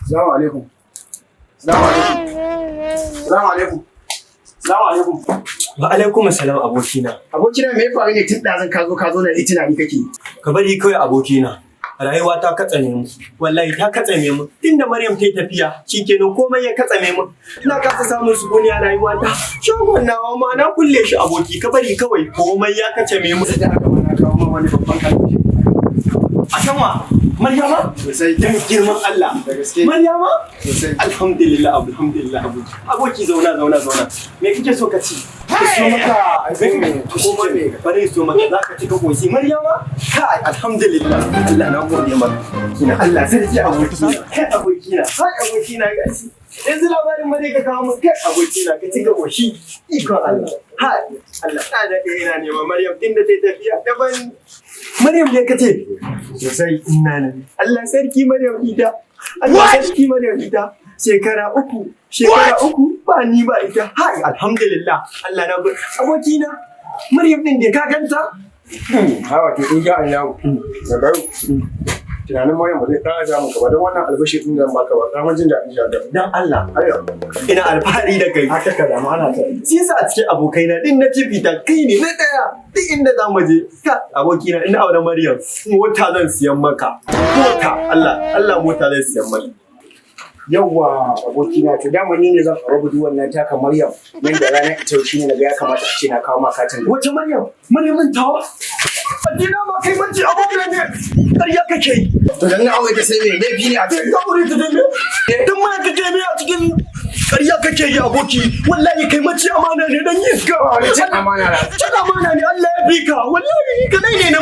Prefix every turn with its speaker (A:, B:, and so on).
A: Salamu alaikum. Salamu alaikum. Salamu alaikum. Salamu alaikum.
B: Wa alaikum assalam abokina.
A: Abokina me ya faru ne tun ɗazun ka zo na tunani kake?
B: Ka bari kawai abokina. Rayuwa ta katsame mu. Wallahi ta katsame mu. Tunda Maryam ta yi tafiya, shikenan komai ya katsame mu. Ina kasa samun sukuni a rayuwa ta. Shagon nawa ma na kulle shi aboki. Ka bari kawai komai ya katsame mu.
A: Da aka mana kawo ma wani babban kalmi.
B: A san wa? Maryama?
A: Sosai.
B: Dan girman Allah.
A: Da gaske.
B: Maryama?
A: Sosai.
B: Alhamdulillah, alhamdulillah aboki. Aboki zauna. Me kike so ka ci?
A: So maka abin komai ne.
B: Bari so maka za ka ci ka koshi. Maryama? Kai alhamdulillah. Allah na gode maka. Kina Allah sarki abokina. Kai abokina. Kai abokina gashi. Yanzu labarin ma dai ka kawo mun kai abokina ka ci ka koshi. Ikon Allah. Hai Allah ta da ina ne ma Maryam din da ta tafiya daban. Maryam ne ka ce?
A: Sosai.
B: Inna nan. Allah sarki Maryam ita. Allah sarki Maryam ita. Shekara uku ba ni ba ita. Hai alhamdulillah. Allah na gode. Abokina Maryam din da ka ganta?
A: Hawa to in ja Allah. Da garo. Tunanin Maryam ba zai ƙara ja maka ba don wannan albashi din da baka ba. Kamar jin daɗin ja
B: Dan Allah.
A: Ayyo.
B: Ina alfahari da kai.
A: Haka ka damu ana tare.
B: Shi yasa a cikin abokaina din na fita kai ne na daya duk inda za mu je ka abokina ina aure Maryam mota zan siyan maka mota Allah mota zan siyan maka
A: Yawwa abokina to dama ni ne zan fara gudu wannan taka Maryam nan da ranar ita shi ne naga ya kamata a ce na kawo maka katin.
B: wace Maryamin tawa addina ba kai mace abokin ne ƙarya kake yi
A: To dan na aure ta sai me laifi ne a
B: sai
A: cikin
B: ka aure ta dame dan ma kake ne a cikin ƙarya kake yi aboki wallahi kai mace amana ne dan iska
A: cin amana na.
B: cin amana ne Allah ya bi ka wallahi kadai ne na